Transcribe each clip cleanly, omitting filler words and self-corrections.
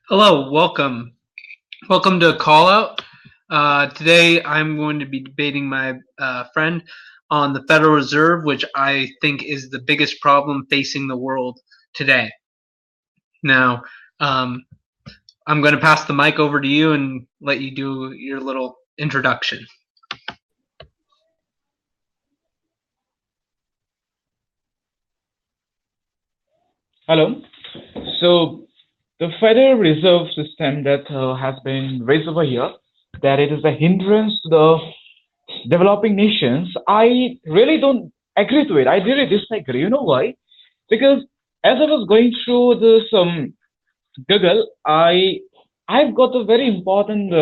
Hello, welcome. Welcome to Callout. Today I'm going to be debating my friend on the Federal Reserve, which I think is the biggest problem facing the world today. Now, um, I'm going to pass the mic over to you and let you do your little introduction. Hello. So the Federal Reserve System that has been raised over here, that it is a hindrance to the developing nations. I really don't agree to it. I really disagree. You know why? Because as I was going through this Google, I've got a very important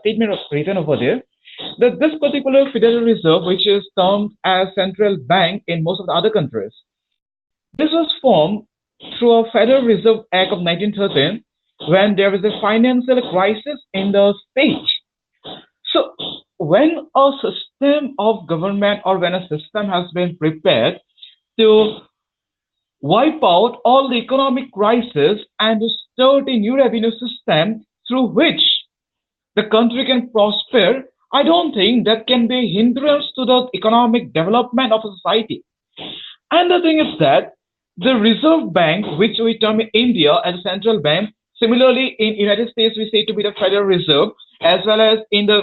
statement of written over there that this particular Federal Reserve, which is termed as central bank in most of the other countries, this was formed through a Federal Reserve Act of 1913 when there was a financial crisis in the state. So, when a system of government or when a system has been prepared to wipe out all the economic crisis and to start a new revenue system through which the country can prosper, I don't think that can be a hindrance to the economic development of a society. And the thing is that the Reserve Bank, which we term in India as a central bank, similarly in United States we say to be the Federal Reserve, as well as in the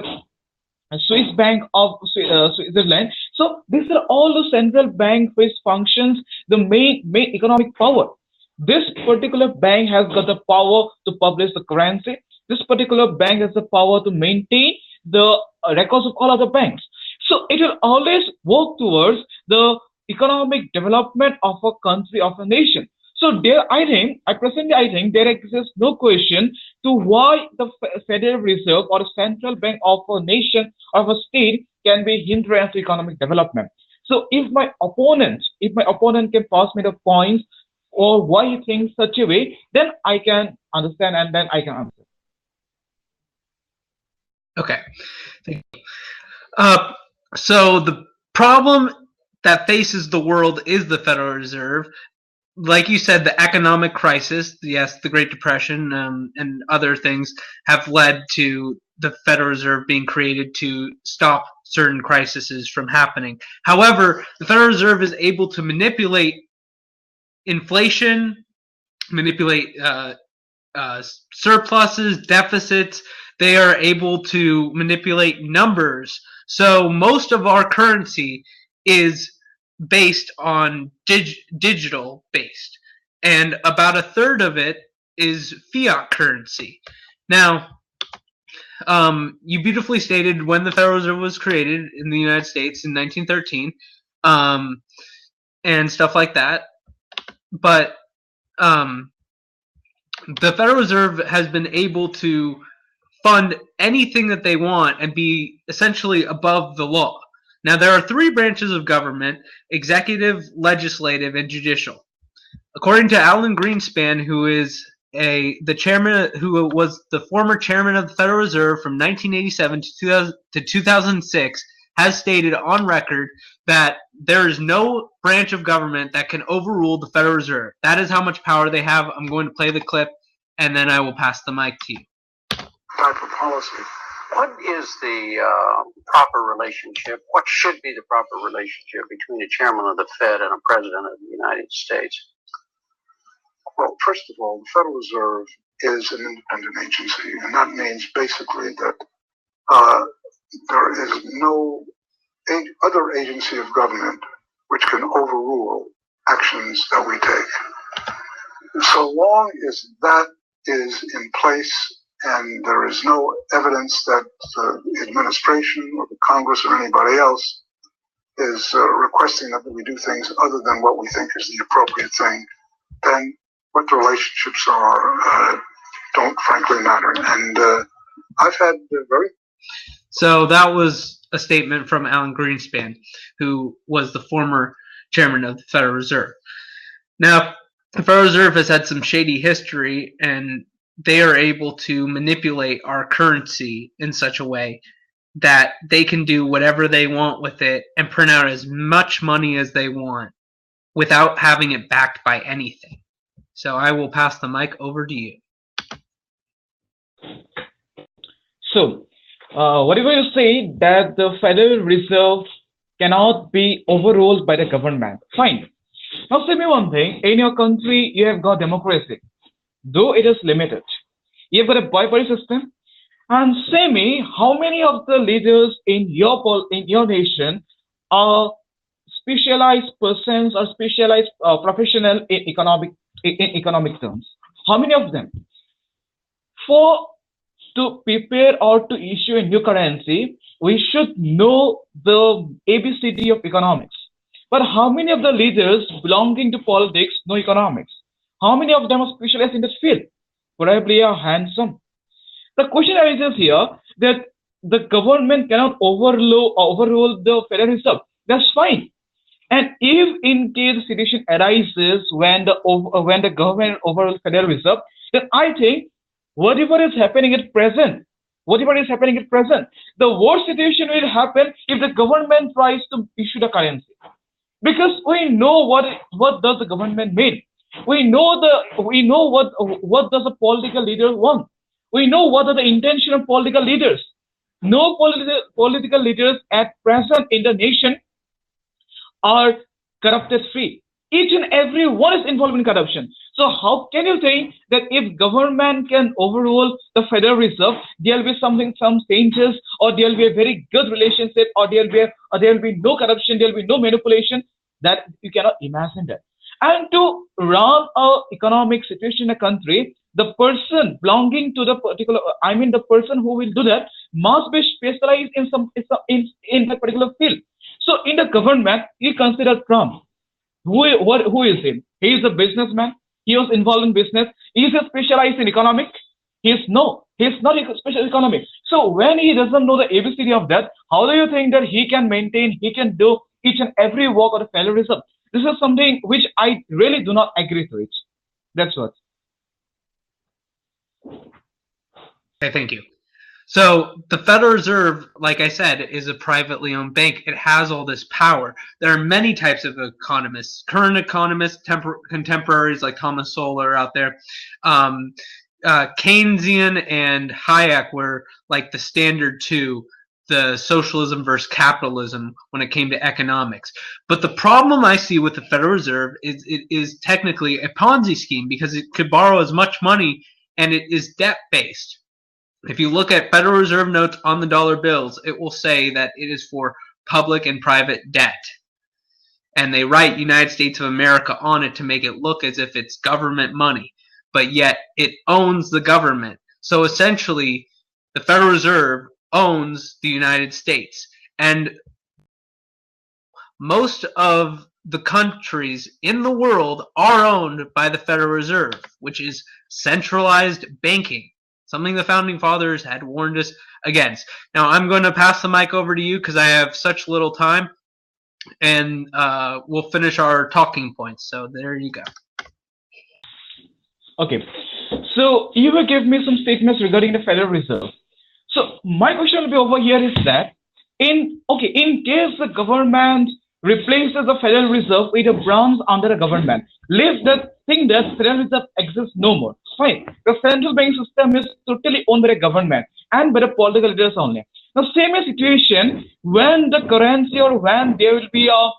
Swiss Bank of Switzerland. So these are all the central bank which functions the main economic power. This particular bank has got the power to publish the currency. This particular bank has the power to maintain the records of all other banks. So it will always work towards the economic development of a country, of a nation. So there, I think there exists no question to why the Federal Reserve or central bank of a nation of a state can be hindrance to economic development. So if my opponent can pass me the points or why he thinks such a way, then I can understand and then I can answer. Okay. Uh, so the problem that faces the world is the Federal Reserve. Like you said, the economic crisis, yes, the Great Depression, and other things have led to the Federal Reserve being created to stop certain crises from happening. However, the Federal Reserve is able to manipulate inflation, manipulate surpluses, deficits. They are able to manipulate numbers. So most of our currency is based on digital based, and about a third of it is fiat currency. Now, you beautifully stated when the Federal Reserve was created in the United States in 1913, and stuff like that. But the Federal Reserve has been able to fund anything that they want and be essentially above the law. Now, there are three branches of government: executive, legislative, and judicial. According to Alan Greenspan, who is the chairman, who was the former chairman of the Federal Reserve from 1987 to 2006, has stated on record that there is no branch of government that can overrule the Federal Reserve. That is how much power they have. I'm going to play the clip, and then I will pass the mic to you. Type of policy. What is the proper relationship? What should be the proper relationship between a chairman of the Fed and a president of the United States? Well, first of all, the Federal Reserve is an independent agency, and that means basically that there is no other agency of government which can overrule actions that we take. So long as that is in place and there is no evidence that the administration or the Congress or anybody else is requesting that we do things other than what we think is the appropriate thing, then what the relationships are don't frankly matter. And I've had very... So that was a statement from Alan Greenspan, who was the former chairman of the Federal Reserve. Now, the Federal Reserve has had some shady history, and they are able to manipulate our currency in such a way that they can do whatever they want with it and print out as much money as they want without having it backed by anything. So I will pass the mic over to you. So, whatever you say that the Federal Reserve cannot be overruled by the government, fine. Now, say me one thing: in your country, you have got democracy, though it is limited. You have got a biparty system, and say me how many of the leaders in your nation are specialized persons or specialized professional in economic terms? How many of them? For to prepare or to issue a new currency, we should know the ABCD of economics. But how many of the leaders belonging to politics know economics? How many of them are specialized in this field? Probably are handsome. The question arises here that the government cannot overrule the Federal Reserve. That's fine. And if in case the situation arises when the government overrules Federal Reserve, then I think whatever is happening at present, the worst situation will happen if the government tries to issue the currency, because we know what does the government mean. We know what does a political leader want. We know what are the intention of political leaders. No political leaders at present in the nation are corrupted free. Each and every one is involved in corruption. So how can you say that if government can overrule the Federal Reserve, there will be some changes, or there will be a very good relationship, or there will be no corruption, there will be no manipulation? That you cannot imagine that. And to run a economic situation in a country, the person belonging to the particular, I mean, the person who will do that must be specialized in in that particular field. So in the government, he considered Trump. Who is he? He is a businessman. He was involved in business. Is he specialized in economic? He's not a special economic. So when he doesn't know the ABCD of that, how do you think that he can do each and every work of the Federal Reserve? This is something which I really do not agree to it. That's what. Okay, thank you. So the Federal Reserve, like I said, is a privately owned bank. It has all this power. There are many types of economists, current economists, contemporaries like Thomas Sowell are out there. Keynesian and Hayek were like the standard two, the socialism versus capitalism when it came to economics. But the problem I see with the Federal Reserve is it is technically a Ponzi scheme, because it could borrow as much money and it is debt-based. If you look at Federal Reserve notes on the dollar bills, it will say that it is for public and private debt. And they write United States of America on it to make it look as if it's government money. But yet it owns the government. So essentially, the Federal Reserve owns the United States. And most of the countries in the world are owned by the Federal Reserve, which is centralized banking. Something the Founding Fathers had warned us against. Now, I'm going to pass the mic over to you because I have such little time, and we'll finish our talking points. So there you go. Okay. So you will give me some statements regarding the Federal Reserve. So my question will be over here is that in case the government replaces the Federal Reserve with a branch under the government, leave that thing that Federal Reserve exists no more. Fine. The central bank system is totally owned by the government and by the political leaders only. Now, same situation when the currency, or when there will be a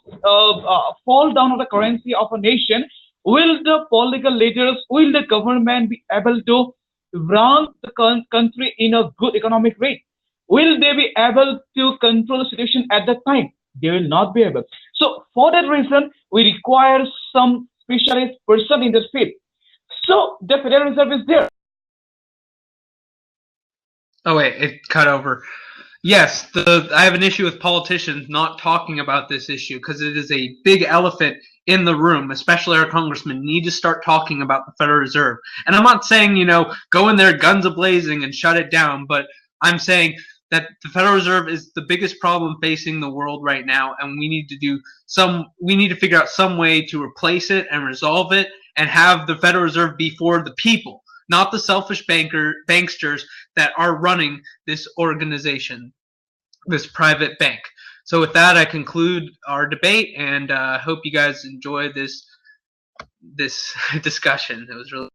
fall down of the currency of a nation, will the political leaders, will the government be able to run the country in a good economic way? Will they be able to control the situation at that time? They will not be able. So for that reason, we require some specialist person in this field. So the Federal Reserve is there. Oh wait, it cut over. Yes, I have an issue with politicians not talking about this issue because it is a big elephant in the room. Especially our congressmen need to start talking about the Federal Reserve. And I'm not saying, go in there guns a-blazing and shut it down, but I'm saying that the Federal Reserve is the biggest problem facing the world right now, and we need to figure out some way to replace it and resolve it and have the Federal Reserve be for the people, not the selfish banksters that are running this organization, this private bank. So with that, I conclude our debate, and hope you guys enjoy this discussion. It was really